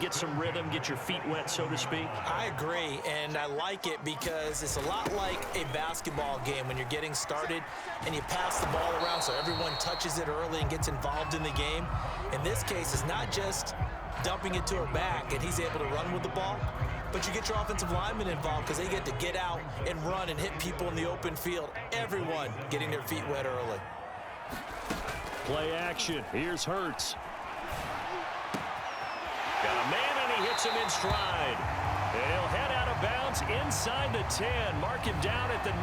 Get some rhythm, get your feet wet, so to speak. I agree, and I like it because it's a lot like a basketball game when you're getting started and you pass the ball around so everyone touches it early and gets involved in the game. In this case, it's not just dumping it to a back and he's able to run with the ball, but you get your offensive linemen involved because they get to get out and run and hit people in the open field. Everyone getting their feet wet early. Play action. Here's Hurts. Got a man, and he hits him in stride. And he'll head out of bounds inside the 10. Mark him down at the 9.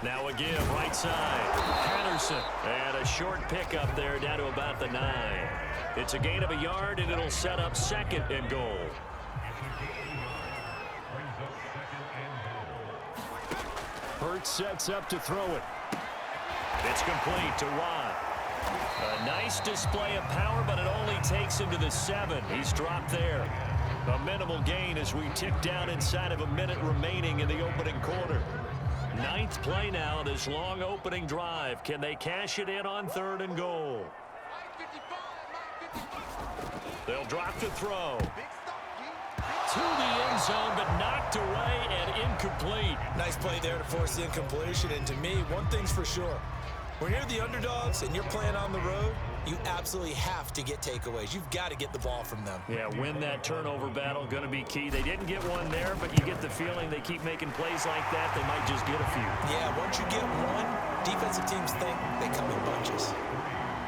Now again, right side. Patterson. And a short pickup there down to about the 9. It's a gain of a yard, and it'll set up 2nd and goal. Hurts sets up to throw it. It's complete to Watt. A nice display of power, but it only takes him to the 7. He's dropped there. A minimal gain as we tick down inside of a minute remaining in the opening quarter. 9th play now, this long opening drive. Can they cash it in on 3rd and goal? They'll drop to throw. To the end zone, but knocked away and incomplete. Nice play there to force the incompletion. And to me, one thing's for sure. When you're the underdogs and you're playing on the road, you absolutely have to get takeaways. You've got to get the ball from them. Yeah, win that turnover battle, going to be key. They didn't get one there, but you get the feeling they keep making plays like that, they might just get a few. Yeah, once you get one, defensive teams think they come in bunches.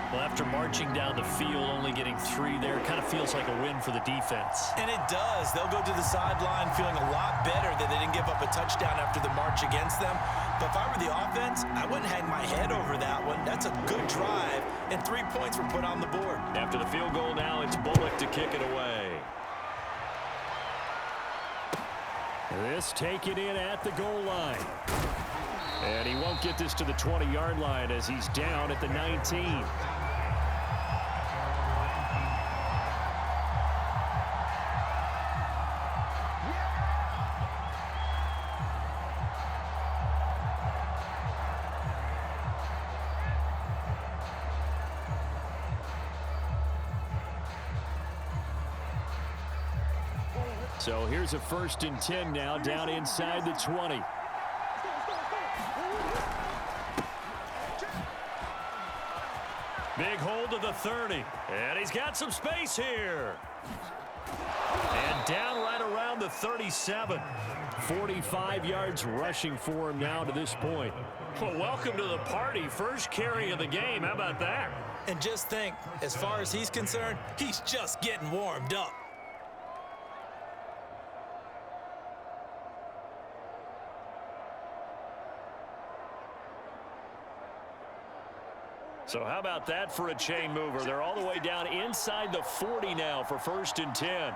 Well, after marching down the field, only getting 3 there, kind of feels like a win for the defense. And it does. They'll go to the sideline feeling a lot better that they didn't give up a touchdown after the march against them. But if I were the offense, I wouldn't hang my head over that one. That's a good drive, and 3 points were put on the board. After the field goal now, it's Bullock to kick it away. This taken in at the goal line. And he won't get this to the 20-yard line as he's down at the 19. So here's a 1st and 10 now, down inside the 20. Big hold to the 30. And he's got some space here. And down right around the 37. 45 yards rushing for him now to this point. Well, welcome to the party. First carry of the game. How about that? And just think, as far as he's concerned, he's just getting warmed up. So how about that for a chain mover? They're all the way down inside the 40 now for 1st and 10.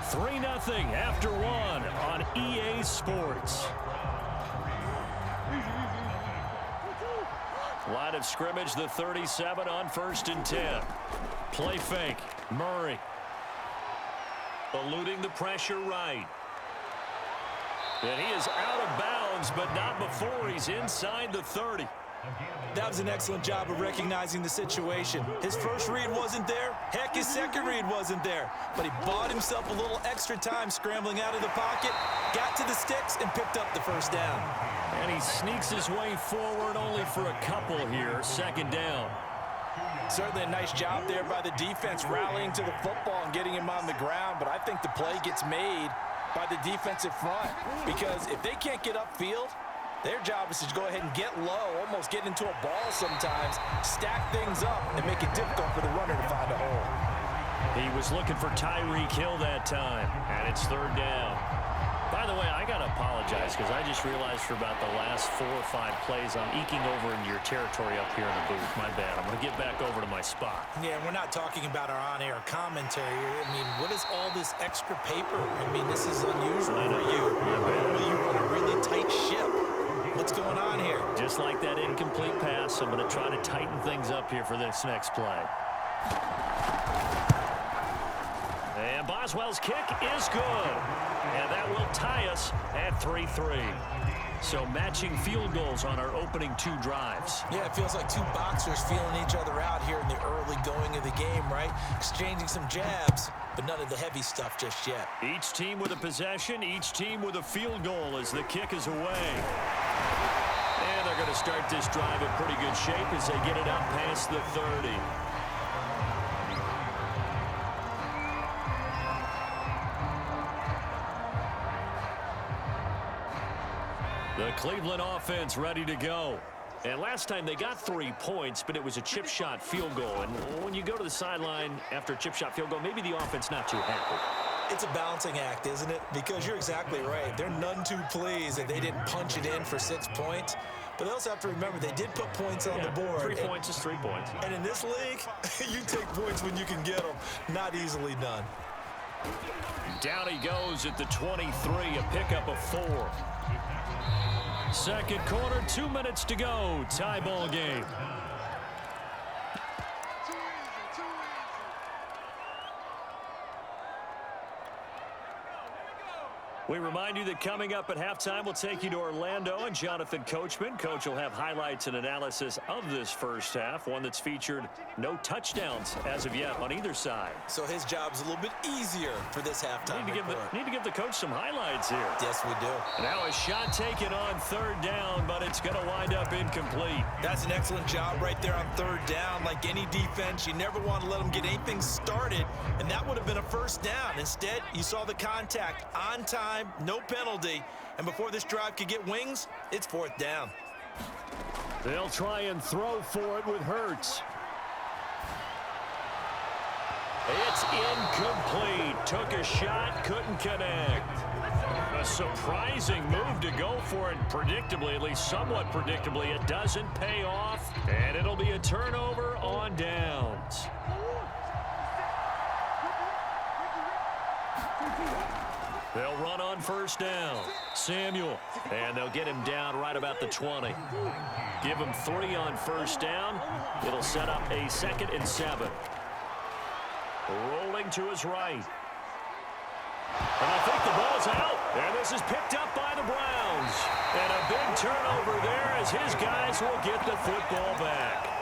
Three 0 after 1 on EA Sports. Line of scrimmage, the 37 on 1st and 10. Play fake. Murray. Eluding the pressure right. And he is out of bounds, but not before he's inside the 30. That was an excellent job of recognizing the situation. His first read wasn't there. Heck, his second read wasn't there. But he bought himself a little extra time scrambling out of the pocket, got to the sticks, and picked up the 1st down. And he sneaks his way forward only for a couple here. 2nd down. Certainly a nice job there by the defense rallying to the football and getting him on the ground. But I think the play gets made by the defensive front, because if they can't get upfield, their job is to go ahead and get low, almost get into a ball sometimes, stack things up, and make it difficult for the runner to find a hole. He was looking for Tyreek Hill that time, and it's 3rd down. By the way, I got to apologize because I just realized for about the last 4 or 5 plays I'm eking over into your territory up here in the booth. My bad. I'm going to get back over to my spot. Yeah, we're not talking about our on-air commentary. I mean, what is all this extra paper? I mean, this is unusual for you. Normally you run a really tight ship. What's going on here? Just like that incomplete pass, I'm going to try to tighten things up here for this next play. And Boswell's kick is good. And that will tie us at 3-3. So matching field goals on our opening 2 drives. Yeah, it feels like 2 boxers feeling each other out here in the early going of the game, right? Exchanging some jabs, but none of the heavy stuff just yet. Each team with a possession, each team with a field goal as the kick is away. And they're going to start this drive in pretty good shape as they get it up past the 30. The Cleveland offense ready to go. And last time they got 3 points, but it was a chip shot field goal. And when you go to the sideline after a chip shot field goal, maybe the offense not too happy. It's a balancing act, isn't it? Because you're exactly right. They're none too pleased that they didn't punch it in for 6 points. But they also have to remember they did put points on the board. 3 points is 3 points. And in this league, you take points when you can get them. Not easily done. Down he goes at the 23, a pickup of 4. Second quarter, 2 minutes to go. Tie ball game. We remind you that coming up at halftime, we'll take you to Orlando and Jonathan Coachman. Coach will have highlights and analysis of this first half, one that's featured no touchdowns as of yet on either side. So his job's a little bit easier for this halftime. Need to give the coach some highlights here. Yes, we do. Now a shot taken on 3rd down, but it's going to wind up incomplete. That's an excellent job right there on 3rd down. Like any defense, you never want to let them get anything started, and that would have been a first down. Instead, you saw the contact on time. No penalty, and before this drive could get wings, it's 4th down. They'll try and throw for it with Hurts. It's incomplete. Took a shot, couldn't connect. A surprising move to go for it predictably, at least somewhat predictably. It doesn't pay off, and it'll be a turnover on downs. They'll run on 1st down. Samuel. And they'll get him down right about the 20. Give him 3 on 1st down. It'll set up a 2nd and 7. Rolling to his right. And I think the ball's out. And this is picked up by the Browns. And a big turnover there as his guys will get the football back.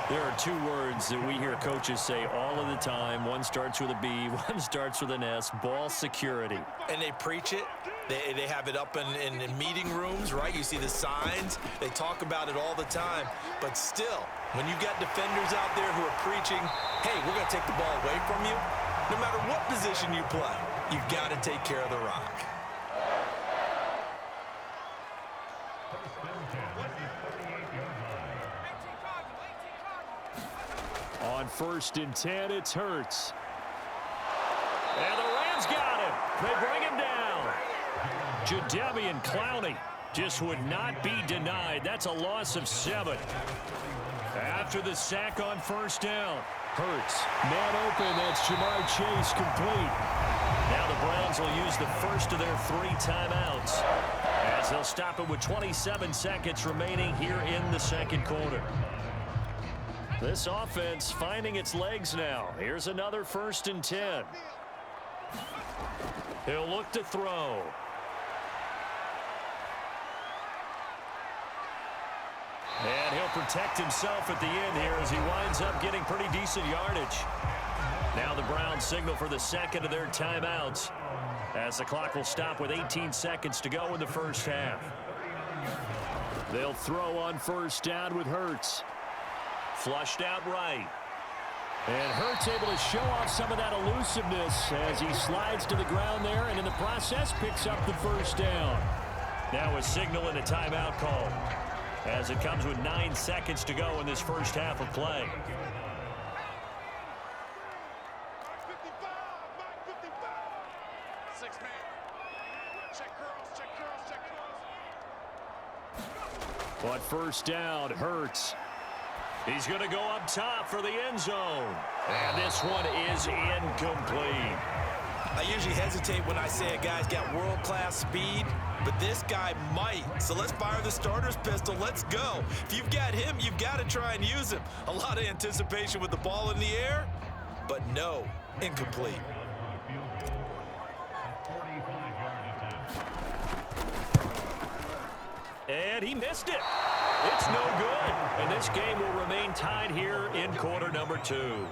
There are 2 words that we hear coaches say all of the time. One starts with a B, one starts with an S. Ball security. And they preach it. They have it up in meeting rooms, right? You see the signs. They talk about it all the time. But still, when you got defenders out there who are preaching, hey, we're going to take the ball away from you, no matter what position you play, you've got to take care of the rock. On 1st and 10, it's Hurts. And the Rams got him. They bring him down. Jadeveon Clowney just would not be denied. That's a loss of 7. After the sack on 1st down, Hurts. Man open, that's Jamar Chase complete. Now the Browns will use the first of their 3 timeouts as they'll stop it with 27 seconds remaining here in the second quarter. This offense finding its legs now. Here's another 1st and 10. He'll look to throw. And he'll protect himself at the end here as he winds up getting pretty decent yardage. Now the Browns signal for the 2nd of their timeouts as the clock will stop with 18 seconds to go in the first half. They'll throw on 1st down with Hurts. Flushed out right. And Hurts able to show off some of that elusiveness as he slides to the ground there and in the process picks up the 1st down. Now a signal and a timeout call as it comes with 9 seconds to go in this first half of play. On 1st down, Hurts. He's going to go up top for the end zone. And this one is incomplete. I usually hesitate when I say a guy's got world-class speed, but this guy might. So let's fire the starter's pistol. Let's go. If you've got him, you've got to try and use him. A lot of anticipation with the ball in the air, but no, incomplete. And he missed it. It's no good. And this game will remain tied here in quarter number 2.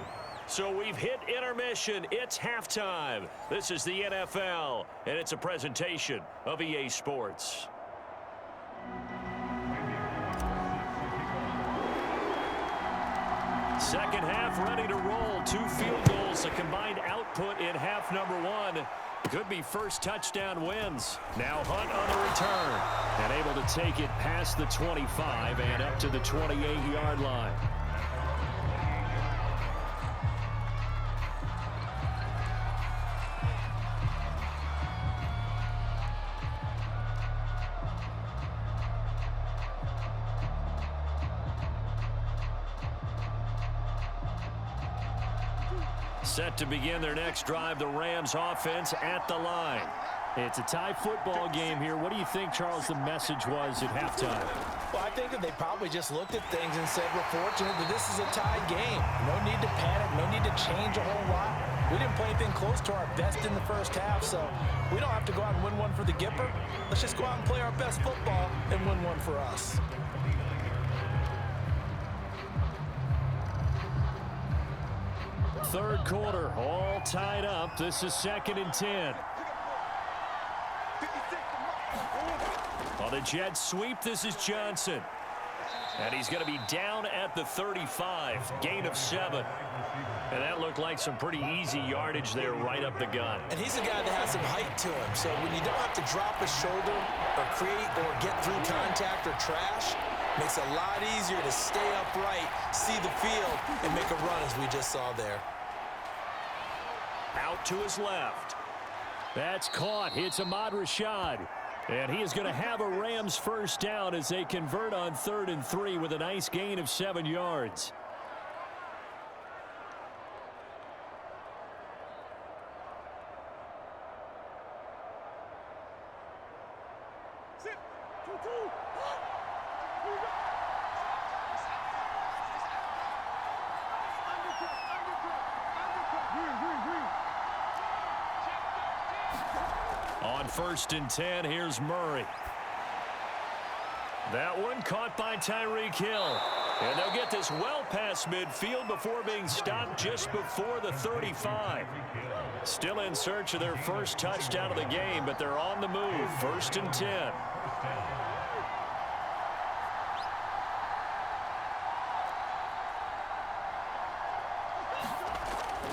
So we've hit intermission. It's halftime. This is the NFL, and it's a presentation of EA Sports. Second half ready to roll. 2 field goals, a combined output in half number 1. Could be first touchdown wins. Now Hunt on the return and able to take it past the 25 and up to the 28-yard line. Set to begin their next drive, the Rams offense at the line. It's a tie football game here. What do you think, Charles, the message was at halftime? Well, I think that they probably just looked at things and said, we're fortunate that this is a tied game. No need to panic, no need to change a whole lot. We didn't play anything close to our best in the first half, so we don't have to go out and win one for the Gipper. Let's just go out and play our best football and win one for us. Third quarter, all tied up. This is 2nd and 10. On the jet sweep, this is Johnson. And he's going to be down at the 35, gain of 7. And that looked like some pretty easy yardage there right up the gut. And he's a guy that has some height to him, so when you don't have to drop a shoulder or create or get through contact or trash, makes it a lot easier to stay upright, see the field, and make a run as we just saw there. Out to his left. That's caught. It's Ahmad Rashad. And he is going to have a Rams first down as they convert on 3rd and 3 with a nice gain of 7 yards. On 1st and 10, here's Murray. That one caught by Tyreek Hill. And they'll get this well past midfield before being stopped just before the 35. Still in search of their first touchdown of the game, but they're on the move. 1st and 10.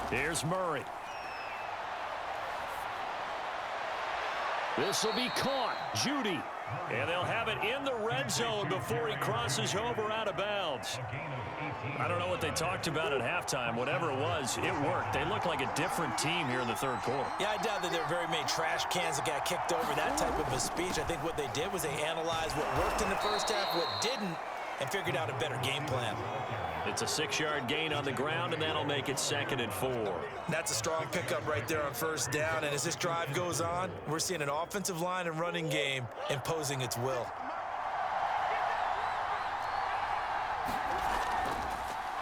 Here's Murray. This will be caught. Judy. And they'll have it in the red zone before he crosses over out of bounds. I don't know what they talked about at halftime. Whatever it was, it worked. They look like a different team here in the 3rd quarter. Yeah, I doubt that there are very many trash cans that got kicked over, that type of a speech. I think what they did was they analyzed what worked in the first half, what didn't, and figured out a better game plan. It's a 6-yard gain on the ground, and that'll make it 2nd and 4. That's a strong pickup right there on first down, and as this drive goes on, we're seeing an offensive line and running game imposing its will.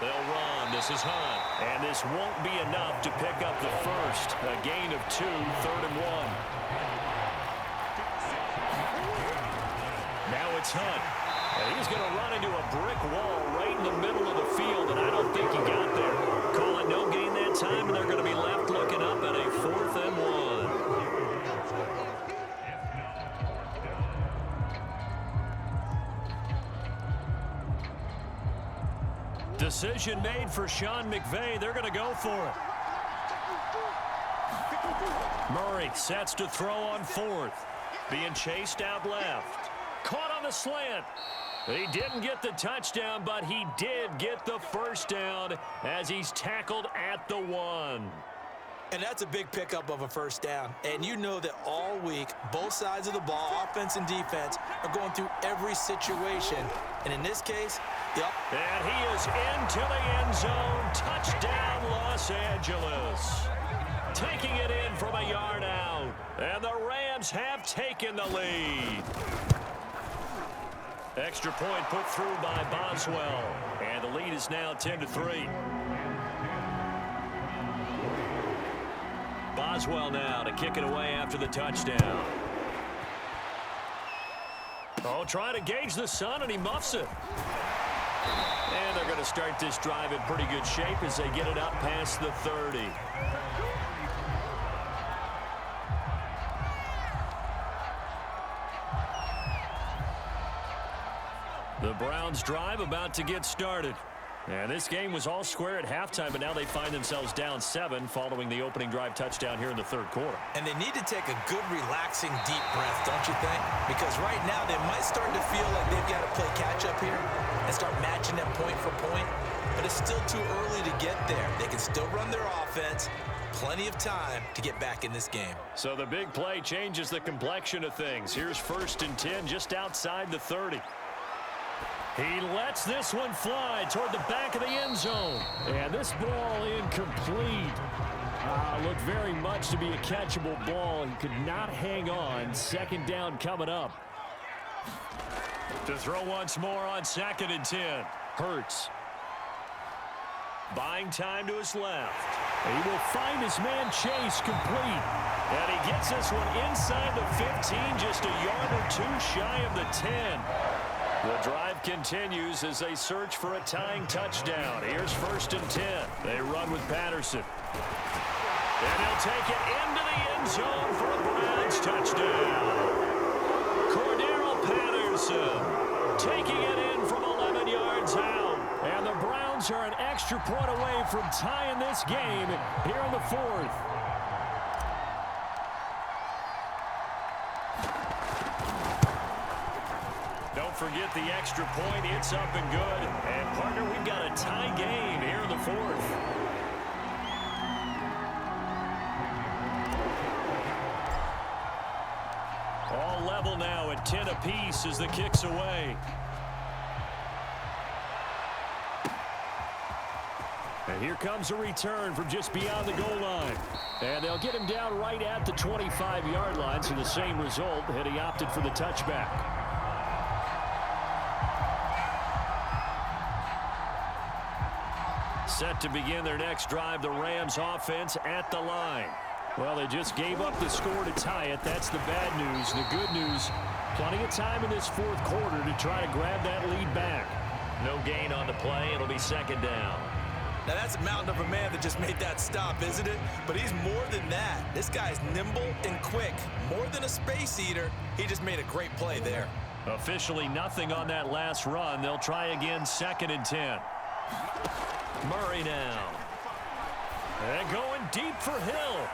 They'll run. This is Hunt. And this won't be enough to pick up the first. A gain of 2, 3rd and 1. Now it's Hunt. And he's going to run into a brick wall right in the middle of the field, and I don't think he got there. Call it no gain that time, and they're going to be left looking up at a 4th and 1. Decision made for Sean McVay. They're going to go for it. Murray sets to throw on 4th. Being chased out left. Caught on the slant. He didn't get the touchdown, but he did get the first down as he's tackled at the 1. And that's a big pickup of a first down. And you know that all week, both sides of the ball, offense and defense, are going through every situation. And in this case, yep. And he is into the end zone. Touchdown, Los Angeles. Taking it in from a yard out. And the Rams have taken the lead. Extra point put through by Boswell. And the lead is now 10-3. Boswell now to kick it away after the touchdown. Oh, trying to gauge the sun, and he muffs it. And they're going to start this drive in pretty good shape as they get it up past the 30. The Browns drive about to get started. And this game was all square at halftime, but now they find themselves down 7 following the opening drive touchdown here in the third quarter. And they need to take a good, relaxing, deep breath, don't you think? Because right now they might start to feel like they've got to play catch-up here and start matching them point for point. But it's still too early to get there. They can still run their offense. Plenty of time to get back in this game. So the big play changes the complexion of things. Here's 1st and 10 just outside the 30. He lets this one fly toward the back of the end zone. And this ball incomplete. Looked very much to be a catchable ball. He could not hang on. 2nd down coming up. To throw once more on 2nd and 10. Hurts. Buying time to his left. He will find his man Chase complete. And he gets this one inside the 15, just a yard or 2 shy of the 10. The drive continues as they search for a tying touchdown. Here's 1st and 10. They run with Patterson. And he'll take it into the end zone for a Browns touchdown. Cordero Patterson taking it in from 11 yards out. And the Browns are an extra point away from tying this game here in the 4th. Don't forget the extra point. It's up and good. And, partner, we've got a tie game here in the 4th. All level now at 10 apiece as the kick's away. And here comes a return from just beyond the goal line. And they'll get him down right at the 25-yard line, so the same result, and he opted for the touchback. Set to begin their next drive, the Rams offense at the line. Well, they just gave up the score to tie it. That's the bad news. The good news, plenty of time in this 4th quarter to try to grab that lead back. No gain on the play. It'll be 2nd down. Now, that's a mountain of a man that just made that stop, isn't it? But he's more than that. This guy's nimble and quick. More than a space eater, he just made a great play there. Officially nothing on that last run. They'll try again, 2nd and 10. Murray now. And going deep for Hill.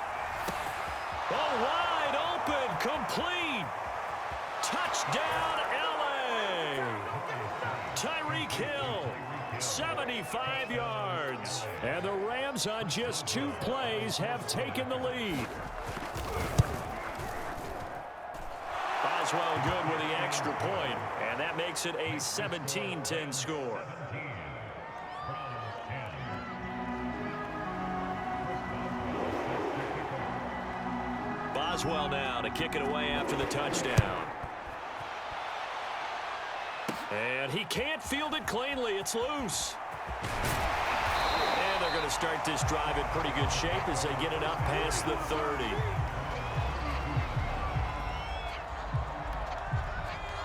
Oh, wide open, complete. Touchdown, L.A. Tyreek Hill, 75 yards. And the Rams on just 2 plays have taken the lead. Boswell good with the extra point, and that makes it a 17-10 score. Boswell now to kick it away after the touchdown. And he can't field it cleanly. It's loose. And they're going to start this drive in pretty good shape as they get it up past the 30.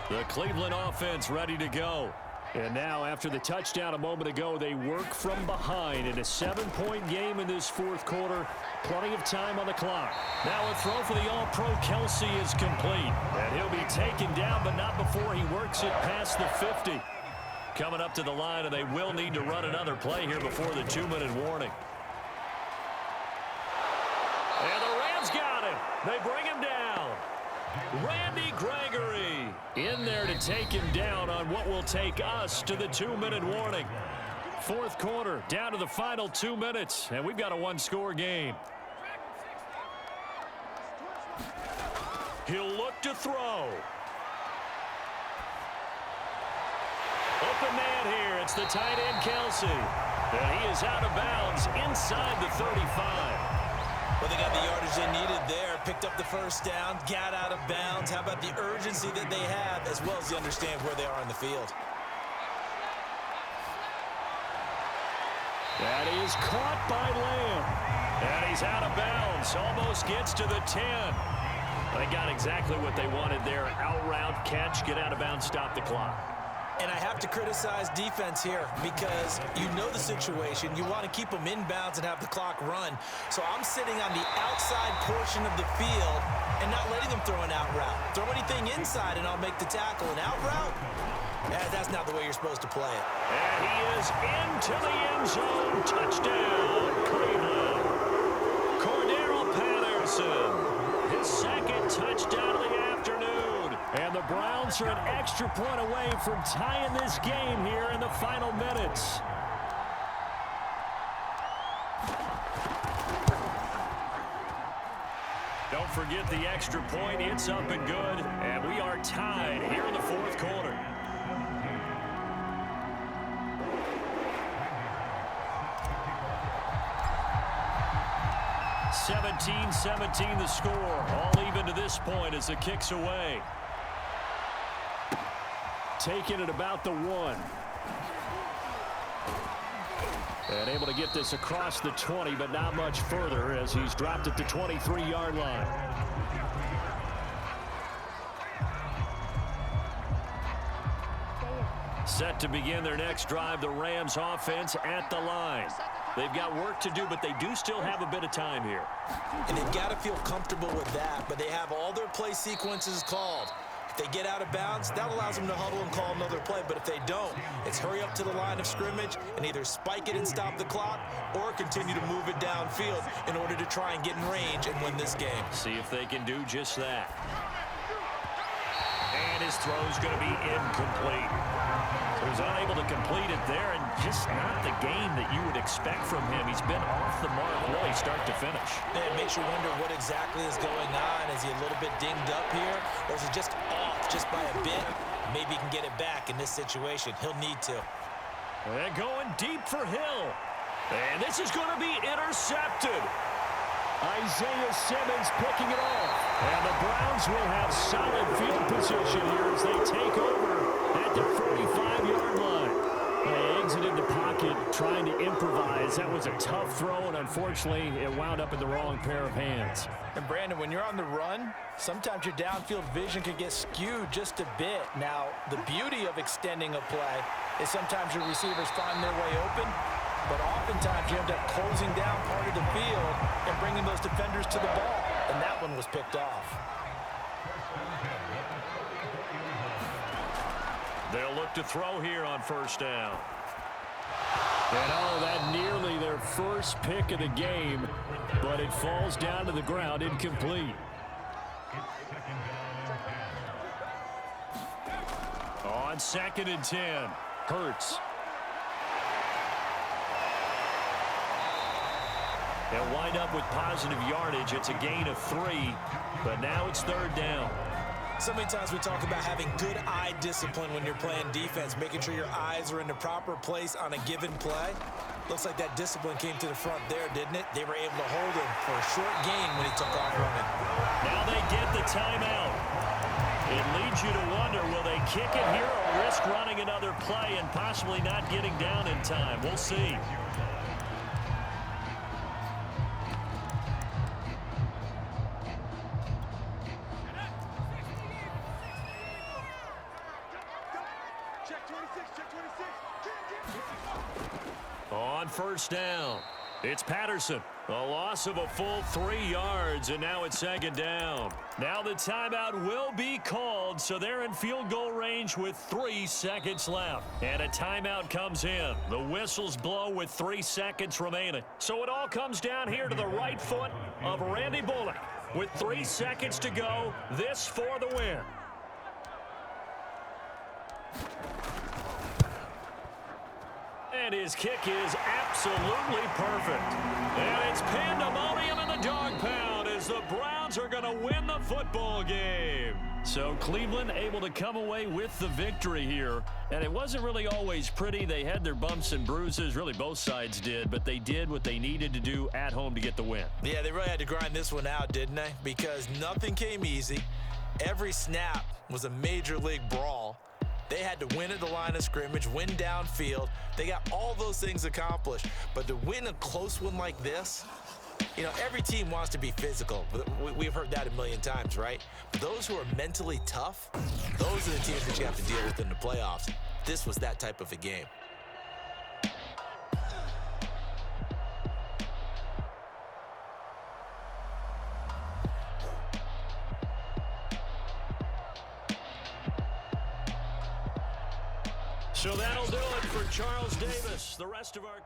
The Cleveland offense ready to go. And now, after the touchdown a moment ago, they work from behind in a 7-point game in this 4th quarter. Plenty of time on the clock. Now a throw for the All-Pro Kelsey is complete. And he'll be taken down, but not before he works it past the 50. Coming up to the line, and they will need to run another play here before the 2-minute warning. And the Rams got him. They bring him down. Randy Gregory in there to take him down on what will take us to the 2-minute warning. 4th quarter, down to the final 2 minutes, and we've got a 1-score game. He'll look to throw. Open man here. It's the tight end, Kelsey. And he is out of bounds inside the 35. Well, they got the yardage they needed there, picked up the 1st down, got out of bounds. How about the urgency that they have, as well as they understand where they are on the field? That is caught by Lamb. And he's out of bounds, almost gets to the 10. They got exactly what they wanted there. Out route, catch, get out of bounds, stop the clock. And I have to criticize defense here because you know the situation. You want to keep them inbounds and have the clock run. So I'm sitting on the outside portion of the field and not letting them throw an out route. Throw anything inside and I'll make the tackle. An out route? That's not the way you're supposed to play it. And he is into the end zone. Touchdown, Cleveland. Cordero Patterson, his second touchdown of the afternoon. And the Browns are an extra point away from tying this game here in the final minutes. Don't forget the extra point. It's up and good. And we are tied here in the fourth quarter. (17-17) the score. All even to this point as the kick's away. Taking it about the 1. And able to get this across the 20, but not much further as he's dropped at the 23-yard line. Set to begin their next drive, the Rams offense at the line. They've got work to do, but they do still have a bit of time here. And they've got to feel comfortable with that, but they have all their play sequences called. If they get out of bounds, that allows them to huddle and call another play. But if they don't, it's hurry up to the line of scrimmage and either spike it and stop the clock or continue to move it downfield in order to try and get in range and win this game. See if they can do just that. And his throw's going to be incomplete. So he's unable to complete it there, and just not the game that you would expect from him. He's been off the mark really start to finish. And it makes you wonder what exactly is going on. Is he a little bit dinged up here, or is he just off just by a bit? Maybe he can get it back in this situation. He'll need to. And going deep for Hill. And this is going to be intercepted. Isaiah Simmons picking it off. And the Browns will have solid field position here as they take over at the 45-yard line. They exited the pocket trying to improvise. That was a tough throw, and unfortunately, it wound up in the wrong pair of hands. And Brandon, when you're on the run, sometimes your downfield vision can get skewed just a bit. Now, the beauty of extending a play is sometimes your receivers find their way open, but oftentimes you end up closing down part of the field and bringing those defenders to the ball. And that one was picked off. They'll look to throw here on first down. And oh, that nearly their first pick of the game, but it falls down to the ground incomplete. On 2nd and 10, Hurts. They'll wind up with positive yardage. It's a gain of 3, but now it's 3rd down. So many times we talk about having good eye discipline when you're playing defense, making sure your eyes are in the proper place on a given play. Looks like that discipline came to the front there, didn't it? They were able to hold him for a short gain when he took off running. Now they get the timeout. It leads you to wonder, will they kick it here or risk running another play and possibly not getting down in time? We'll see. On first down, it's Patterson. A loss of a full 3 yards, and now it's 2nd down. Now the timeout will be called, so they're in field goal range with 3 seconds left. And a timeout comes in. The whistles blow with 3 seconds remaining. So it all comes down here to the right foot of Randy Bullock. With 3 seconds to go, this for the win. And his kick is absolutely perfect. And it's pandemonium in the dog pound as the Browns are going to win the football game. So Cleveland able to come away with the victory here. And it wasn't really always pretty. They had their bumps and bruises. Really, both sides did. But they did what they needed to do at home to get the win. Yeah, they really had to grind this one out, didn't they? Because nothing came easy. Every snap was a major league brawl. They had to win at the line of scrimmage, win downfield. They got all those things accomplished. But to win a close one like this, You know, every team wants to be physical. We've heard that a million times, right? But those who are mentally tough, those are the teams that you have to deal with in the playoffs. This was that type of a game. So that'll do it for Charles Davis. The rest of our...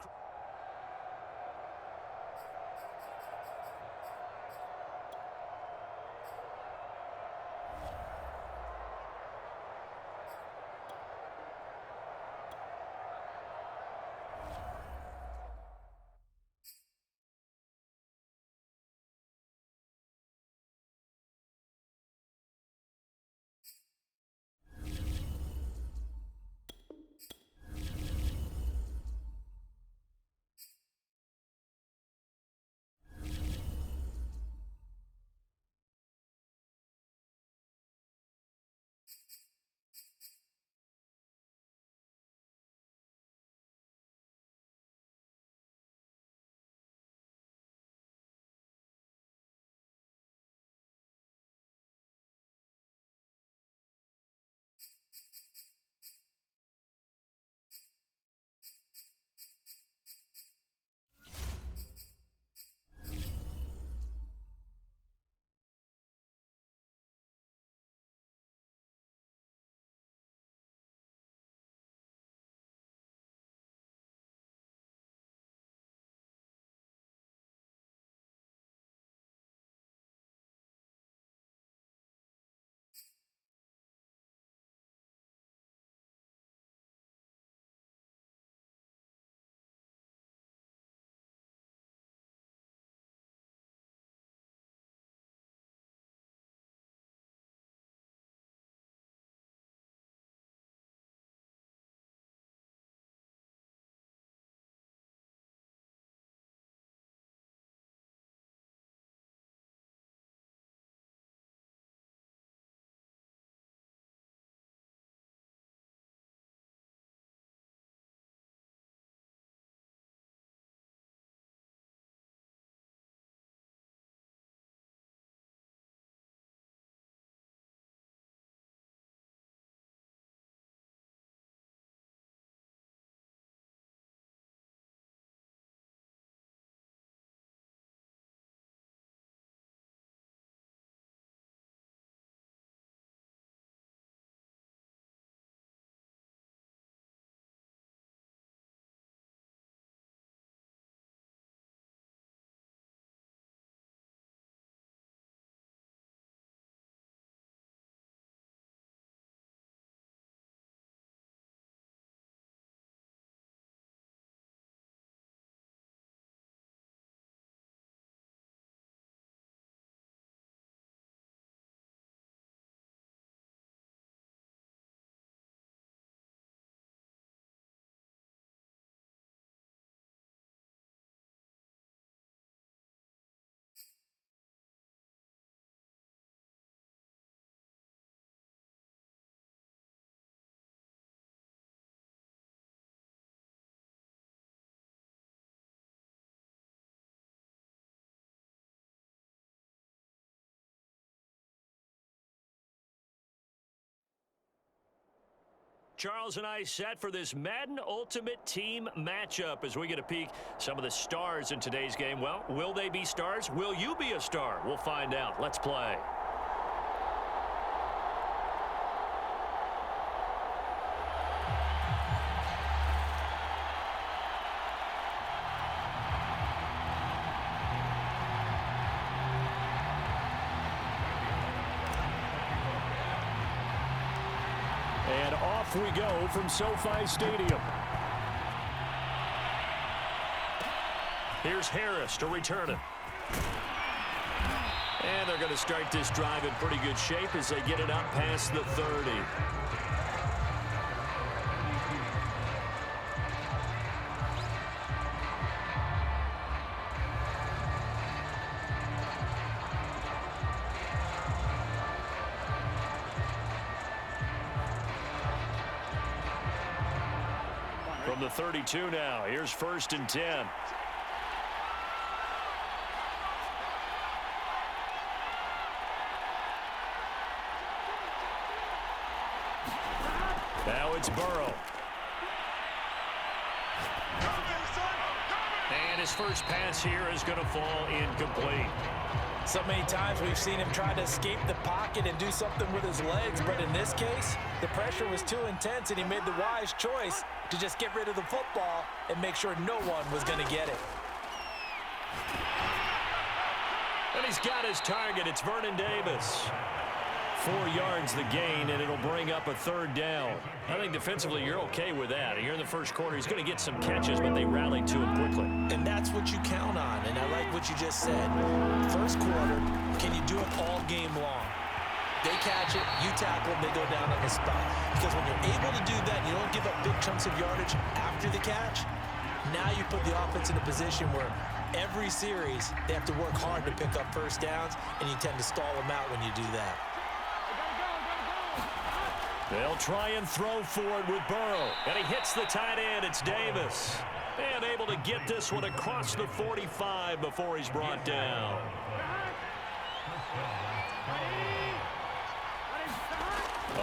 Charles and I set for this Madden Ultimate Team matchup as we get a peek some of the stars in today's game. Well, will they be stars? Will you be a star? We'll find out. Let's play. And off we go from SoFi Stadium. Here's Harris to return it. And they're going to start this drive in pretty good shape as they get it up past the 30. From the 32 now, here's 1st and 10. Now it's Burrow. And his first pass here is going to fall incomplete. So many times we've seen him try to escape the pocket and do something with his legs, but in this case, the pressure was too intense and he made the wise choice to just get rid of the football and make sure no one was going to get it. And he's got his target. It's Vernon Davis. 4 yards the gain, and it'll bring up a third down. I think defensively you're okay with that. Here in the first quarter, he's going to get some catches, but they rallied to him quickly. And that's what you count on, and I like what you just said. First quarter, can you do it all game long? They catch it, you tackle, they go down on the spot. Because when you're able to do that, you don't give up big chunks of yardage after the catch. Now you put the offense in a position where every series they have to work hard to pick up first downs, and you tend to stall them out when you do that. They'll try and throw for it with Burrow. And he hits the tight end. It's Davis. And able to get this one across the 45 before he's brought down.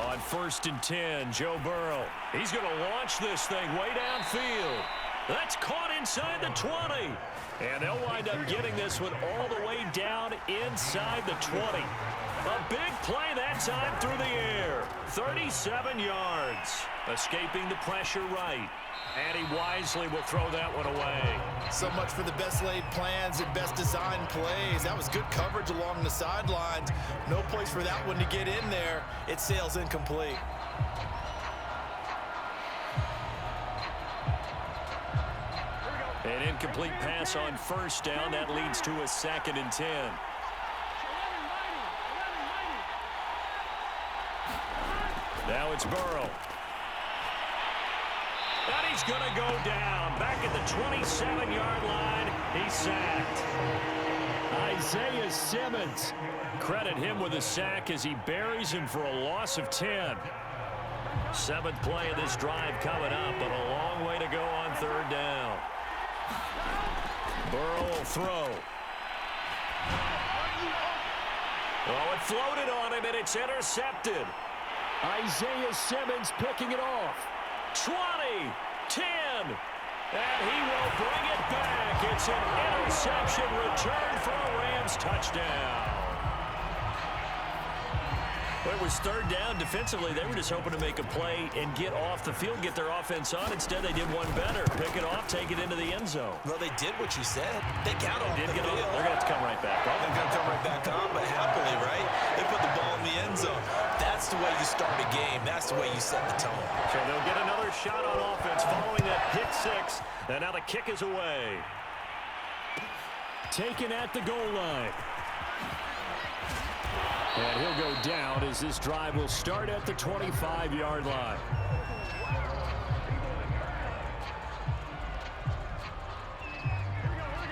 On 1st and 10, Joe Burrow. He's going to launch this thing way downfield. That's caught inside the 20. And they'll wind up getting this one all the way down inside the 20. A big play that time through the air. 37 yards. Escaping the pressure right. And he wisely will throw that one away. So much for the best laid plans and best designed plays. That was good coverage along the sidelines. No place for that one to get in there. It sails incomplete. An incomplete pass on 1st down. That leads to a 2nd and 10. Now it's Burrow. And he's going to go down. Back at the 27-yard line. He's sacked. Isaiah Simmons. Credit him with a sack as he buries him for a loss of 10. 7th play of this drive coming up, but a long way to go on 3rd down. Burrow will throw. Oh, it floated on him, and it's intercepted. Isaiah Simmons picking it off. 20, 10, and he will bring it back. It's an interception return for a Rams touchdown. Well, it was 3rd down. Defensively, they were just hoping to make a play and get off the field, get their offense on. Instead, they did one better. Pick it off, take it into the end zone. Well, they did what you said. They got off the field. They're going to have to come right back. They're going to come right back on, but happily, right? They put the ball in the end zone. That's the way you start a game. That's the way you set the tone. So they'll get another shot on offense following that pick 6. And now the kick is away. Taken at the goal line. And he'll go down as this drive will start at the 25-yard line.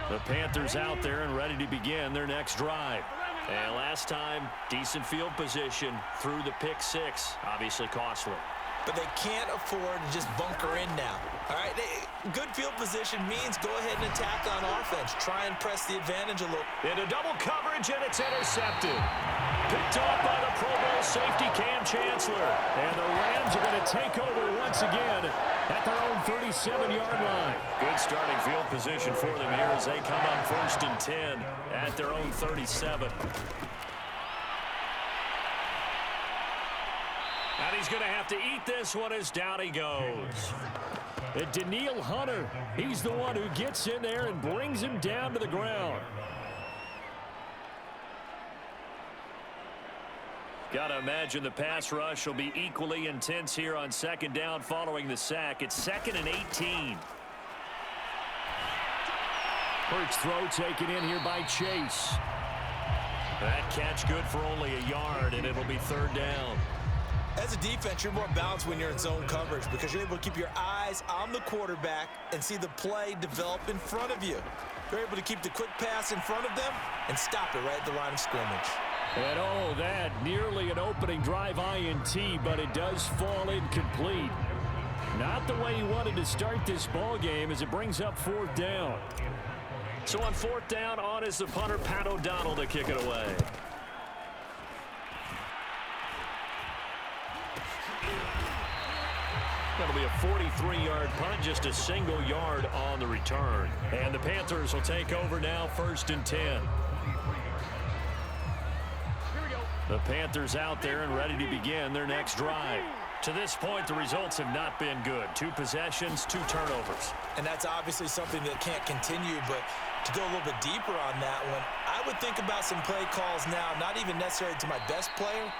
The Panthers out there and ready to begin their next drive. And last time, decent field position through the pick 6. Obviously costly. But they can't afford to just bunker in now. All right, good field position means go ahead and attack on offense. Try and press the advantage a little. Into double coverage, and it's intercepted. Picked off by the Pro Bowl safety Cam Chancellor. And the Rams are going to take over once again at their own 37-yard line. Good starting field position for them here as they come on 1st and 10 at their own 37. And he's going to have to eat this one as down he goes. And Daniil Hunter, he's the one who gets in there and brings him down to the ground. Got to imagine the pass rush will be equally intense here on 2nd down following the sack. It's 2nd and 18. First throw taken in here by Chase. That catch good for only a yard, and it'll be 3rd down. As a defense, you're more balanced when you're in zone coverage because you're able to keep your eyes on the quarterback and see the play develop in front of you. You're able to keep the quick pass in front of them and stop it right at the line of scrimmage. And oh, that nearly an opening drive INT, but it does fall incomplete. Not the way he wanted to start this ball game as it brings up 4th down. So on 4th down, on is the punter, Pat O'Donnell, to kick it away. That'll be a 43-yard punt, just a single yard on the return. And the Panthers will take over now, 1st and 10. The Panthers out there and ready to begin their next drive. To this point, the results have not been good. 2 possessions, 2 turnovers. And that's obviously something that can't continue, but to go a little bit deeper on that one, I would think about some play calls now, not even necessarily to my best player,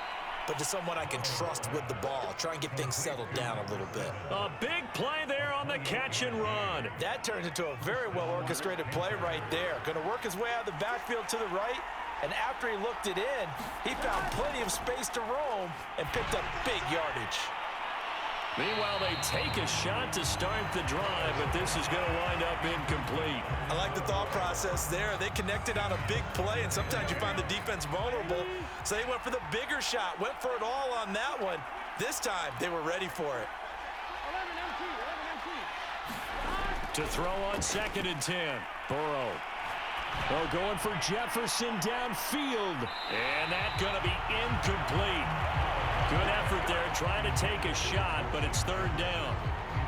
but to someone I can trust with the ball. Try and get things settled down a little bit. A big play there on the catch and run. That turned into a very well-orchestrated play right there. Going to work his way out of the backfield to the right, and after he looked it in, he found plenty of space to roam and picked up big yardage. Meanwhile, they take a shot to start the drive, but this is going to wind up incomplete. I like the thought process there. They connected on a big play, and sometimes you find the defense vulnerable. So they went for the bigger shot, went for it all on that one. This time, they were ready for it. To throw on 2nd and 10. Burrow. Oh, going for Jefferson downfield. And that's going to be incomplete. Good effort there, trying to take a shot, but it's 3rd down.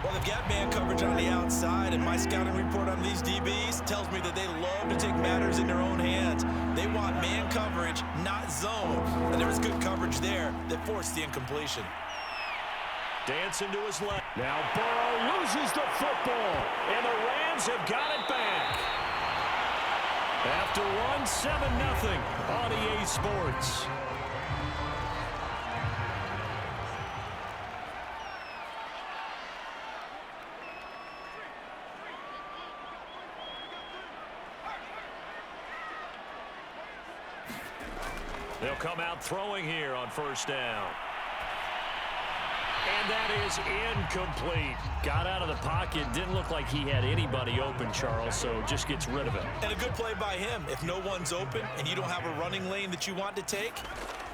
Well, they've got man coverage on the outside, and my scouting report on these DBs tells me that they love to take matters in their own hands. They want man coverage, not zone. And there was good coverage there that forced the incompletion. Dancing to his left. Now Burrow loses the football, and the Rams have got it back. After one, 7-0 on EA Sports. They'll come out throwing here on 1st down. And that is incomplete. Got out of the pocket. Didn't look like he had anybody open, Charles, so just gets rid of it. And a good play by him. If no one's open and you don't have a running lane that you want to take,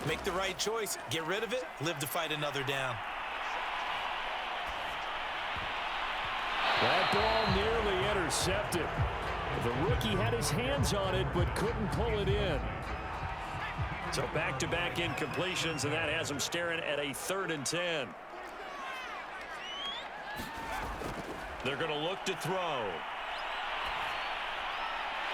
make the right choice. Get rid of it. Live to fight another down. That ball nearly intercepted. The rookie had his hands on it but couldn't pull it in. So back-to-back incompletions, and that has him staring at a 3rd and 10. They're going to look to throw.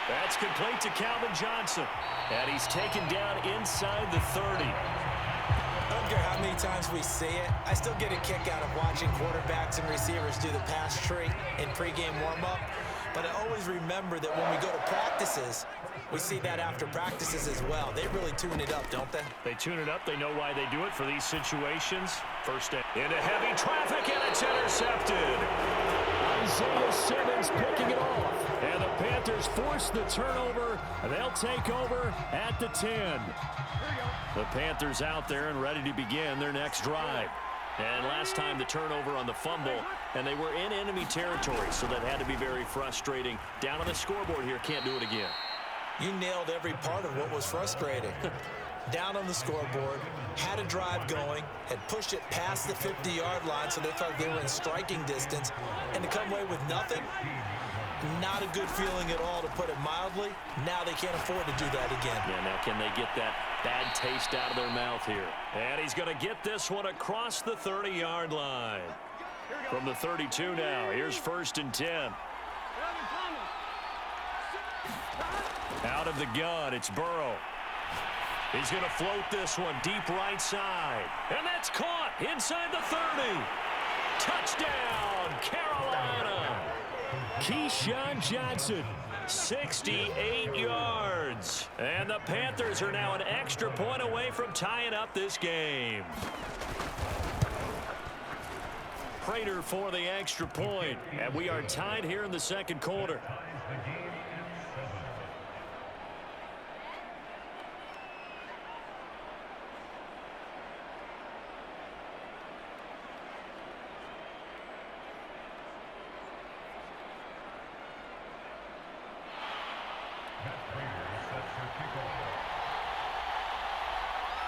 That's complete to Calvin Johnson. And he's taken down inside the 30. I don't care how many times we see it. I still get a kick out of watching quarterbacks and receivers do the pass tree in pregame warm-up. But I always remember that when we go to practices, we see that after practices as well. They really tune it up, don't they? They tune it up. They know why they do it for these situations. 1st down. Into heavy traffic, and it's intercepted. Isaiah Simmons picking it off. And the Panthers force the turnover. They'll take over at the 10. The Panthers out there and ready to begin their next drive. And last time the turnover on the fumble, and they were in enemy territory, so that had to be very frustrating. Down on the scoreboard here, can't do it again. You nailed every part of what was frustrating. Down on the scoreboard, had a drive going, had pushed it past the 50-yard line, so they felt they were in striking distance, and to come away with nothing, not a good feeling at all, to put it mildly. Now they can't afford to do that again. Yeah, now can they get that bad taste out of their mouth here? And he's going to get this one across the 30-yard line. From the 32 now, here's 1st and 10. Out of the gun, it's Burrow. He's going to float this one deep right side. And that's caught inside the 30. Touchdown, Carolina. Keyshawn Johnson, 68 yards. And the Panthers are now an extra point away from tying up this game. Prater for the extra point. And we are tied here in the 2nd quarter.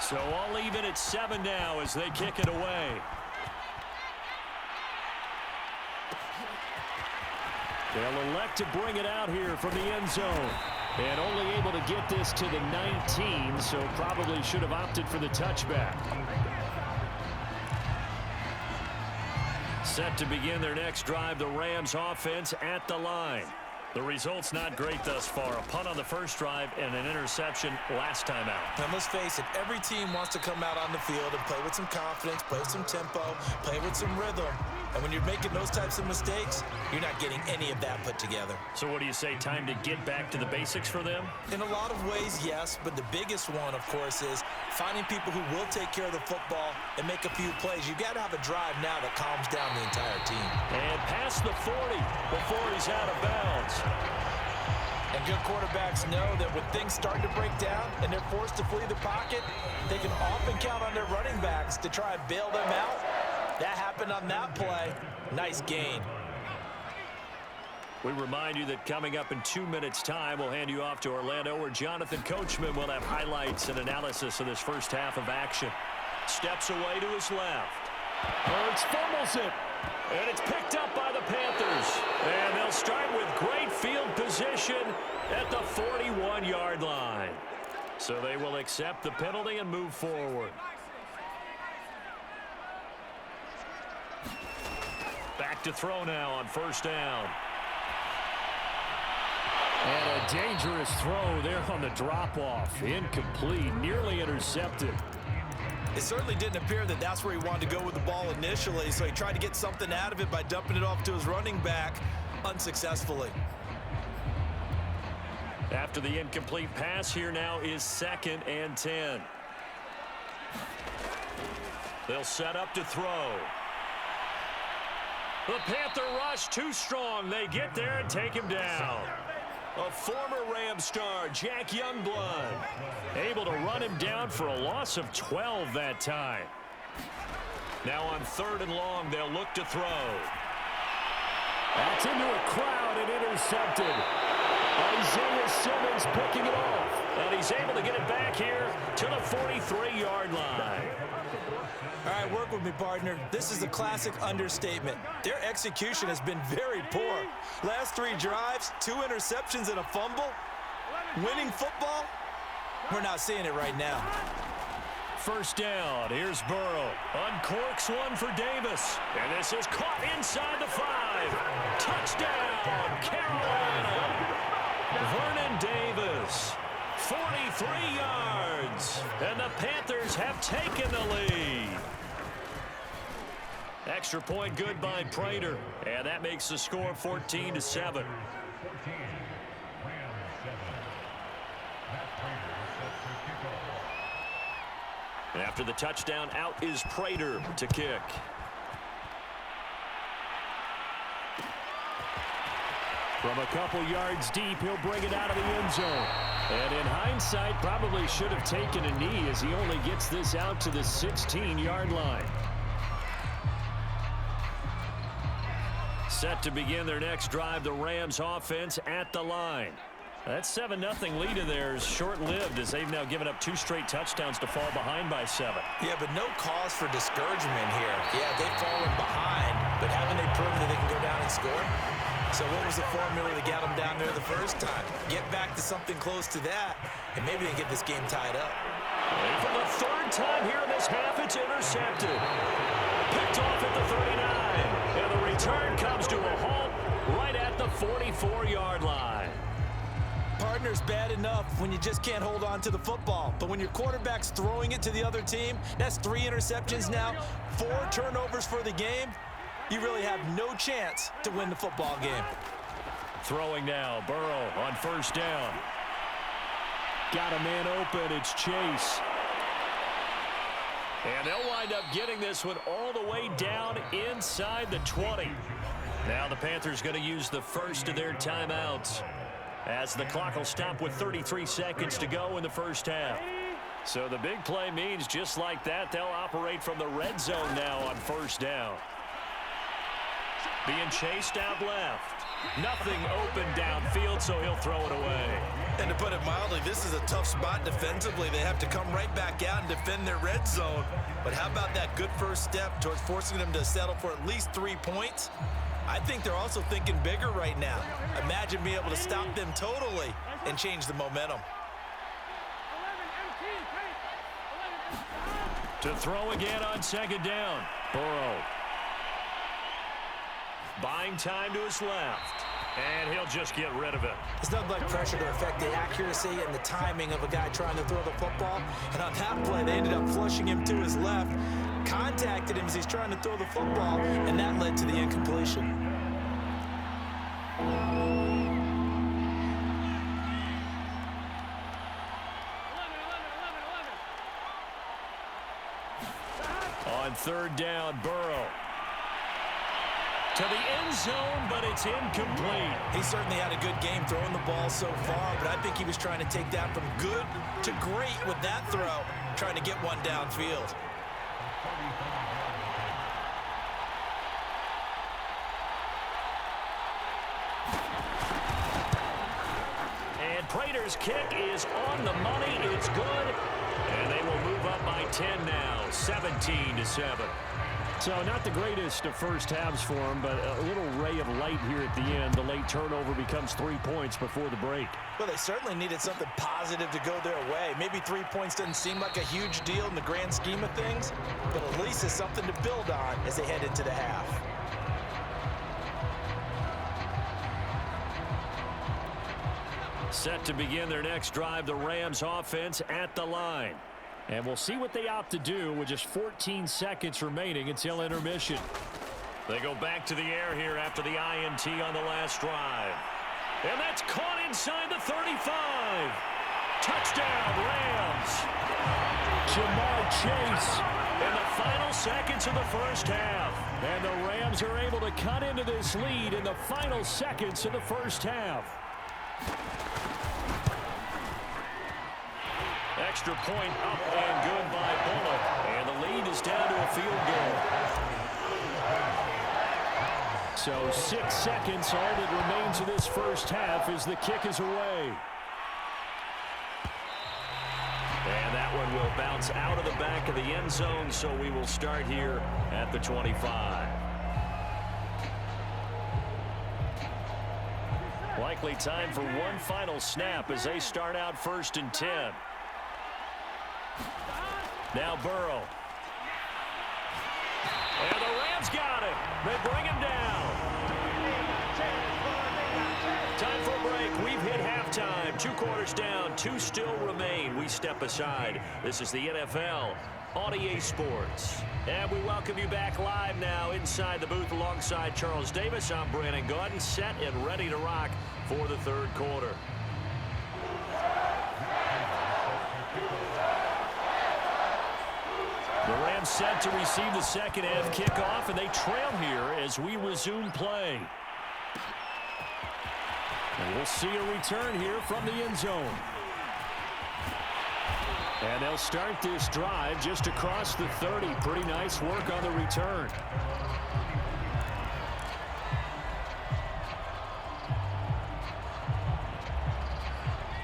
So all even at 7 now as they kick it away. They'll elect to bring it out here from the end zone. And only able to get this to the 19, so probably should have opted for the touchback. Set to begin their next drive, the Rams offense at the line. The result's not great thus far. A punt on the first drive and an interception last time out. And let's face it, every team wants to come out on the field and play with some confidence, play with some tempo, play with some rhythm. And when you're making those types of mistakes, you're not getting any of that put together. So what do you say, time to get back to the basics for them? In a lot of ways, yes, but the biggest one, of course, is finding people who will take care of the football and make a few plays. You've got to have a drive now that calms down the entire team. And past the 40 before he's out of bounds. And good quarterbacks know that when things start to break down and they're forced to flee the pocket, they can often count on their running backs to try and bail them out. That happened on that play. Nice gain. We remind you that coming up in 2 minutes' time, we'll hand you off to Orlando, where Jonathan Coachman will have highlights and analysis of this first half of action. Steps away to his left. Hurts fumbles it. And it's picked up by the Panthers. And they'll start with great field position at the 41-yard line. So they will accept the penalty and move forward. Back to throw now on first down. And a dangerous throw there on the drop-off. Incomplete, nearly intercepted. It certainly didn't appear that that's where he wanted to go with the ball initially, so he tried to get something out of it by dumping it off to his running back unsuccessfully. After the incomplete pass, here now is 2nd and 10. They'll set up to throw. The Panther rush too strong. They get there and take him down. A former Ram star, Jack Youngblood, able to run him down for a loss of 12 that time. Now on 3rd and long, they'll look to throw. That's into a crowd and intercepted. Isaiah Simmons picking it off. And he's able to get it back here to the 43-yard line. All right, work with me, partner. This is a classic understatement. Their execution has been very poor. Last 3 drives, 2 interceptions and a fumble. Winning football? We're not seeing it right now. First down. Here's Burrow. Uncorks one for Davis. And this is caught inside the 5. Touchdown, Carolina. Vernon Davis. 43 yards. And the Panthers have taken the lead. Extra point good by Prater. And that makes the score 14-7. After the touchdown, out is Prater to kick. From a couple yards deep, he'll bring it out of the end zone. And in hindsight, probably should have taken a knee as he only gets this out to the 16-yard line. Set to begin their next drive, the Rams offense at the line. That 7-0 lead of theirs short-lived as they've now given up 2 straight touchdowns to fall behind by 7. Yeah, but no cause for discouragement here. Yeah, they've fallen behind, but haven't they proven that they can go down and score? So what was the formula that got them down there the first time? Get back to something close to that, and maybe they can get this game tied up. And for the 3rd time here in this half, it's intercepted. Picked off at the 39. And the return comes to a halt right at the 44-yard line. Partner's bad enough when you just can't hold on to the football. But when your quarterback's throwing it to the other team, that's 3 interceptions now, 4 turnovers for the game. You really have no chance to win the football game. Throwing now, Burrow on first down. Got a man open, it's Chase. And they'll wind up getting this one all the way down inside the 20. Now the Panthers going to use the first of their timeouts, as the clock will stop with 33 seconds to go in the first half. So the big play means just like that, they'll operate from the red zone now on first down. Being chased out left. Nothing open downfield, so he'll throw it away. And to put it mildly, this is a tough spot defensively. They have to come right back out and defend their red zone. But how about that good first step towards forcing them to settle for at least 3 points? I think they're also thinking bigger right now. Imagine being able to stop them totally and change the momentum. To throw again on 2nd down. Burrow. buying time to his left. And he'll just get rid of it. It's nothing like pressure to affect the accuracy and the timing of a guy trying to throw the football. And on that play, they ended up flushing him to his left, contacted him as he's trying to throw the football, and that led to the incompletion. On third down, Burrow. To the end zone, but it's incomplete. He certainly had a good game throwing the ball so far, but I think he was trying to take that from good to great with that throw, trying to get one downfield. And Prater's kick is on the money. It's good. And they will move up by 10 now, 17-7. So not the greatest of first halves for him, but a little ray of light here at the end. The late turnover becomes 3 points before the break. Well, they certainly needed something positive to go their way. Maybe 3 points doesn't seem like a huge deal in the grand scheme of things, but at least it's something to build on as they head into the half. Set to begin their next drive, the Rams offense at the line. And we'll see what they opt to do with just 14 seconds remaining until intermission. They go back to the air here after the INT on the last drive. And that's caught inside the 35. Touchdown, Rams. Jamar Chase. In the final seconds of the first half. And the Rams are able to cut into this lead in the final seconds of the first half. Extra point up and good by Bullock. And the lead is down to a field goal. So 6 seconds, all that remains of this first half as the kick is away. And that one will bounce out of the back of the end zone, so we will start here at the 25. Likely time for one final snap as they start out 1st and 10. Now Burrow. And the Rams got him. They bring him down. Time for a break. We've hit halftime. 2 quarters down. 2 still remain. We step aside. This is the NFL on EA Sports. And we welcome you back live now inside the booth alongside Charles Davis. I'm Brandon Gaudin, set and ready to rock for the 3rd quarter. The Rams set to receive the second half kickoff, and they trail here as we resume play. And we'll see a return here from the end zone. And they'll start this drive just across the 30. Pretty nice work on the return.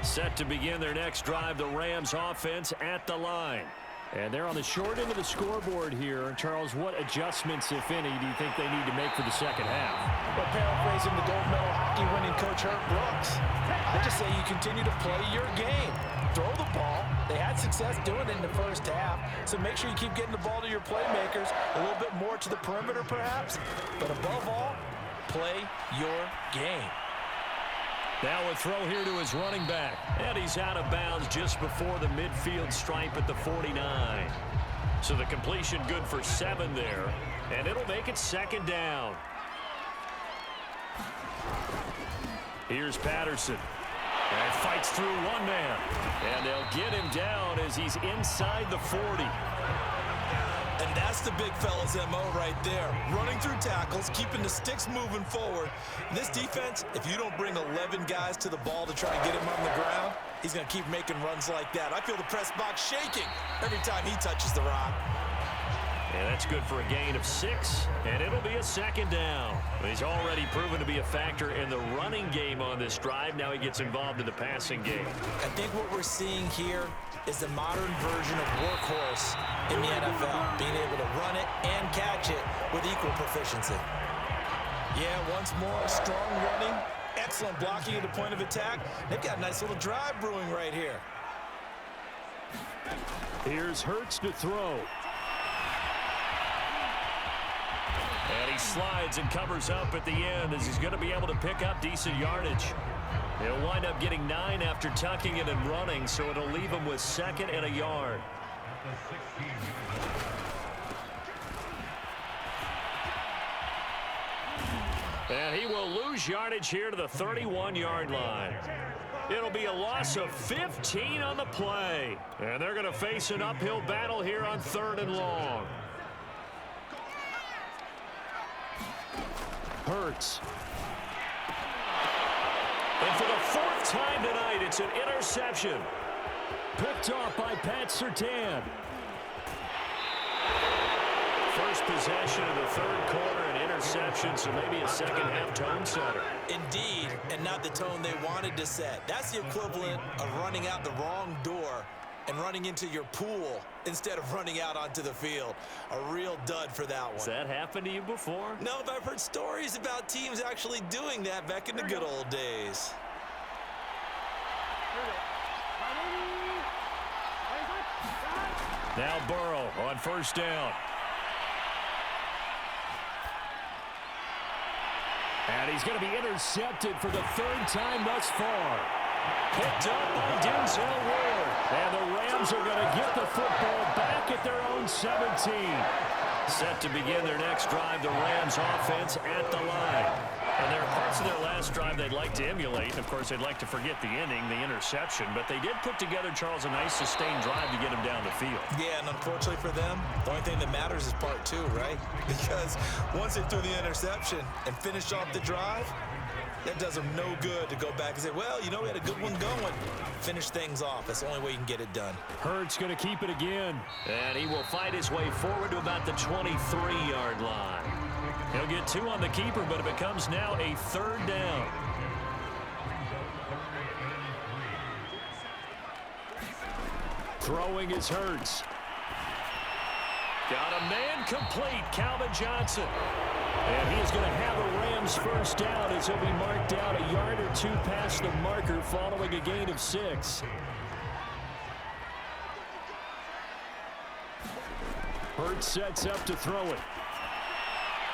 Set to begin their next drive, the Rams offense at the line. And they're on the short end of the scoreboard here. Charles, what adjustments, if any, do you think they need to make for the second half? Well, paraphrasing the gold medal hockey winning coach Herb Brooks, I just say you continue to play your game. Throw the ball. They had success doing it in the first half, so make sure you keep getting the ball to your playmakers, a little bit more to the perimeter perhaps, but above all, play your game. Now a throw here to his running back. And he's out of bounds just before the midfield stripe at the 49. So the completion good for 7 there. And it'll make it 2nd down. Here's Patterson. And fights through one man. And they'll get him down as he's inside the 40. And that's the big fella's MO right there. Running through tackles, keeping the sticks moving forward. This defense, if you don't bring 11 guys to the ball to try and get him on the ground, he's going to keep making runs like that. I feel the press box shaking every time he touches the rock. And that's good for a gain of 6, and it'll be a 2nd down. He's already proven to be a factor in the running game on this drive. Now he gets involved in the passing game. I think what we're seeing here is the modern version of workhorse in the NFL, being able to run it and catch it with equal proficiency. Yeah, once more, strong running, excellent blocking at the point of attack. They've got a nice little drive brewing right here. Here's Hurts to throw. And he slides and covers up at the end as he's going to be able to pick up decent yardage. He'll wind up getting 9 after tucking it and running, so it'll leave him with 2nd and a yard. And he will lose yardage here to the 31-yard line. It'll be a loss of 15 on the play. And they're going to face an uphill battle here on 3rd and long. Hurts. And for the 4th time tonight, it's an interception. Picked off by Pat Surtain. First possession of the 3rd quarter, an interception, so maybe a second-half tone setter. Indeed, and not the tone they wanted to set. That's the equivalent of running out the wrong door and running into your pool instead of running out onto the field. A real dud for that one. Has that happened to you before? No, but I've heard stories about teams actually doing that back in the good old days. Now Burrow on 1st down. And he's going to be intercepted for the 3rd time thus far. Picked up by Denzel Ward. And the Rams are going to get the football back at their own 17. Set to begin their next drive, the Rams offense at the line. And there are parts of their last drive they'd like to emulate. And, of course, they'd like to forget the inning, the interception. But they did put together, Charles, a nice sustained drive to get him down the field. Yeah, and unfortunately for them, the only thing that matters is part 2, right? Because once they threw the interception and finished off the drive, that does them no good to go back and say, well, you know, we had a good one going. Finish things off. That's the only way you can get it done. Hurts going to keep it again. And he will fight his way forward to about the 23-yard line. He'll get 2 on the keeper, but it becomes now a 3rd down. Throwing is Hurts. Got a man complete, Calvin Johnson. And he is going to have a Rams 1st down as he'll be marked out a yard or 2 past the marker following a gain of 6. Hurts sets up to throw it.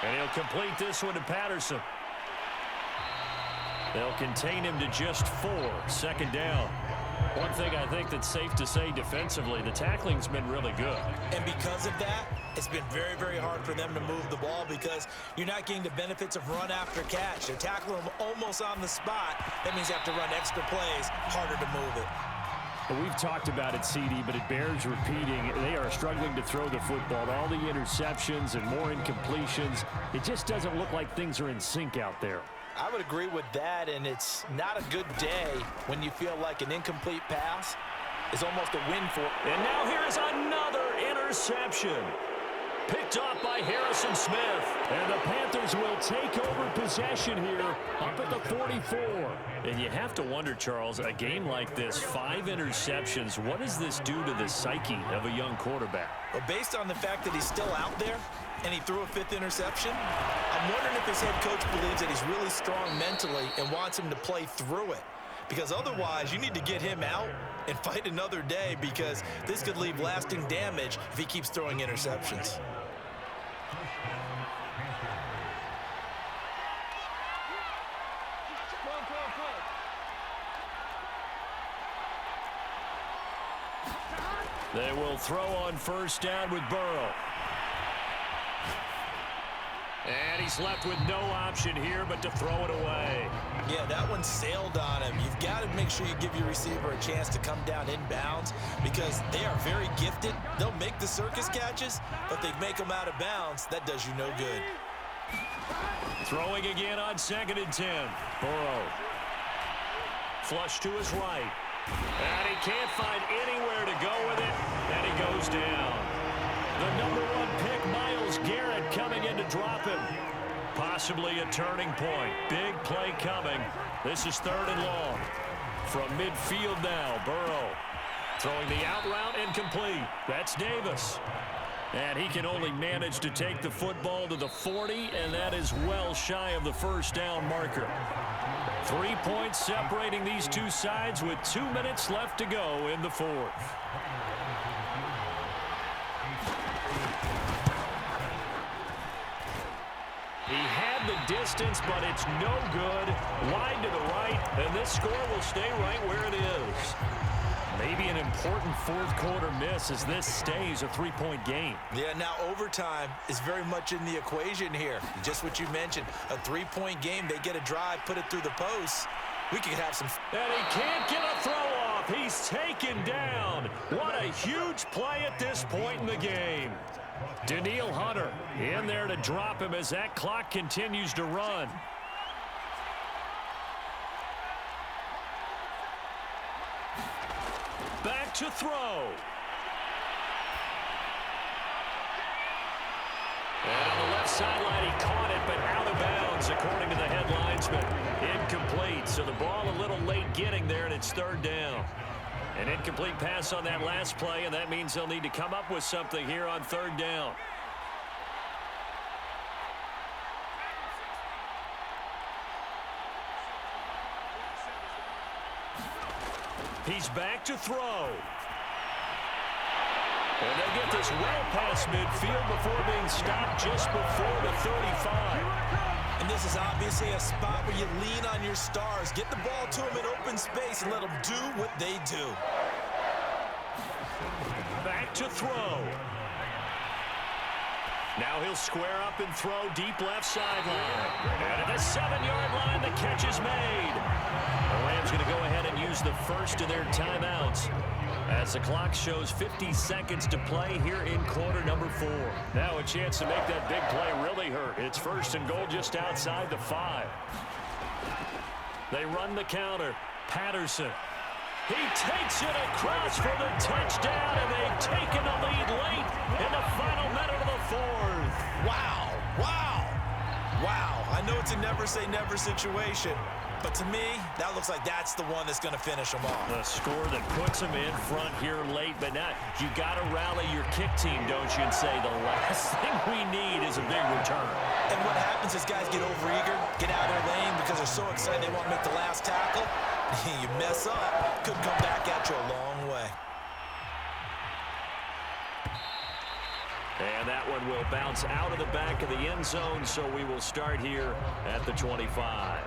And he'll complete this one to Patterson. They'll contain him to just 4. 2nd down. One thing I think that's safe to say defensively, the tackling's been really good. And because of that, it's been very, very hard for them to move the ball because you're not getting the benefits of run after catch. They're tackling them almost on the spot. That means you have to run extra plays, harder to move it. Well, we've talked about it, CD, but it bears repeating. They are struggling to throw the football. All the interceptions and more incompletions. It just doesn't look like things are in sync out there. I would agree with that, and it's not a good day when you feel like an incomplete pass is almost a win for. And now here is another interception. Picked off by Harrison Smith. And the Panthers will take over possession here up at the 44. And you have to wonder, Charles, a game like this, 5 interceptions, what does this do to the psyche of a young quarterback? Well, based on the fact that he's still out there and he threw a 5th interception, I'm wondering if his head coach believes that he's really strong mentally and wants him to play through it. Because otherwise, you need to get him out and fight another day because this could leave lasting damage if he keeps throwing interceptions. They will throw on 1st down with Burrow. And he's left with no option here but to throw it away. Yeah, that one sailed on him. You've got to make sure you give your receiver a chance to come down inbounds because they are very gifted. They'll make the circus catches, but they make them out of bounds. That does you no good. Throwing again on 2nd and 10. Burrow. Flush to his right. And he can't find anywhere to go with it, and he goes down. The number 1 pick, Myles Garrett, coming in to drop him. Possibly a turning point. Big play coming. This is 3rd and long. From midfield now, Burrow. Throwing the out route incomplete. That's Davis. And he can only manage to take the football to the 40, and that is well shy of the 1st down marker. 3 points separating these two sides with 2 minutes left to go in the 4th. distance, but it's no good. Wide to the right, and this score will stay right where it is. Maybe an important fourth-quarter miss as this stays a three-point game. Yeah, now overtime is very much in the equation here. Just what you mentioned, a three-point game. They get a drive, put it through the post. We could have some... And he can't get a throw off. He's taken down. What a huge play at this point in the game. Daniil Hunter in there to drop him as that clock continues to run. Back to throw. And on the left sideline, he caught it, but out of bounds, according to the head linesman. Incomplete, so the ball a little late getting there, and it's third down. An incomplete pass on that last play, and that means they'll need to come up with something here on third down. He's back to throw. And they get this well past midfield before being stopped just before the 35. And this is obviously a spot where you lean on your stars. Get the ball to them in open space and let them do what they do. Back to throw. Now he'll square up and throw deep left sideline. And at the 7-yard line, the catch is made. The Rams going to go ahead and use the first of their timeouts as the clock shows 50 seconds to play here in quarter number 4. Now a chance to make that big play really hurt. It's first and goal just outside the 5. They run the counter. Patterson. He takes it across for the touchdown, and they've taken the lead late in the final minute of the 4th. Wow, wow, wow. I know it's a never-say-never situation, but to me, that looks like that's the one that's going to finish them off. The score that puts them in front here late, but now you got to rally your kick team, don't you, and say the last thing we need is a big return. And what happens is guys get overeager, get out of their lane because they're so excited they want to make the last tackle. You mess up, could come back at you a long way. And that one will bounce out of the back of the end zone, so we will start here at the 25.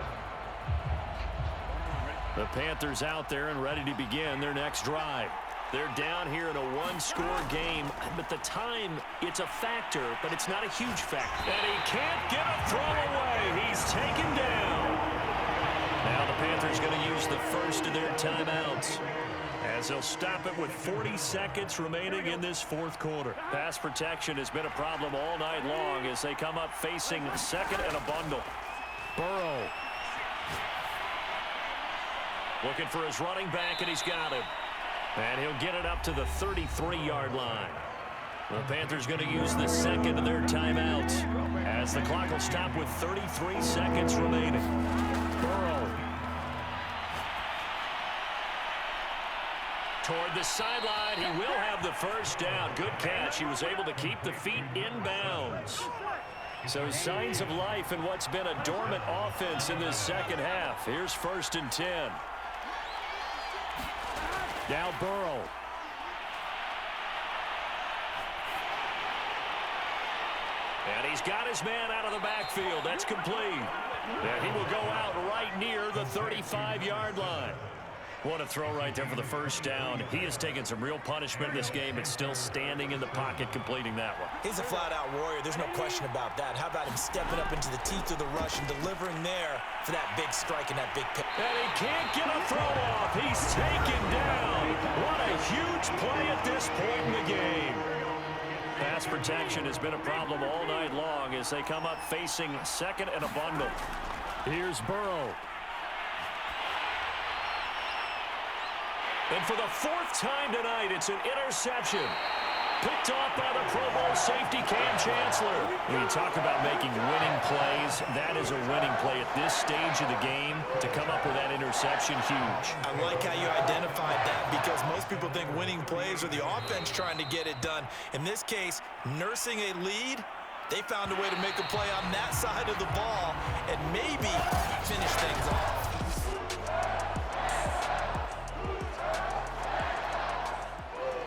The Panthers out there and ready to begin their next drive. They're down here in a one-score game, but the time, it's a factor, but it's not a huge factor. And he can't get a throw away. He's taken down. Now the Panthers going to use the first of their timeouts as they'll stop it with 40 seconds remaining in this fourth quarter. Pass protection has been a problem all night long as they come up facing second and a bundle. Burrow. Looking for his running back, and he's got him. And he'll get it up to the 33-yard line. The Panthers going to use the second of their timeouts as the clock will stop with 33 seconds remaining. Burrow. Toward the sideline, he will have the first down. Good catch. He was able to keep the feet in bounds. So signs of life in what's been a dormant offense in this second half. Here's first and 10. Now Burrow. And he's got his man out of the backfield. That's complete. And he will go out right near the 35-yard line. What a throw right there for the first down. He has taken some real punishment in this game, but still standing in the pocket, completing that one. He's a flat-out warrior. There's no question about that. How about him stepping up into the teeth of the rush and delivering there for that big strike and that big pick? And he can't get a throw off. He's taken down. What a huge play at this point in the game. Pass protection has been a problem all night long as they come up facing second and a bundle. Here's Burrow. And for the 4th time tonight, it's an interception. Picked off by the Pro Bowl safety, Cam Chancellor. When you talk about making winning plays, that is a winning play at this stage of the game. To come up with that interception, huge. I like how you identified that because most people think winning plays are the offense trying to get it done. In this case, nursing a lead, they found a way to make a play on that side of the ball and maybe finish things off.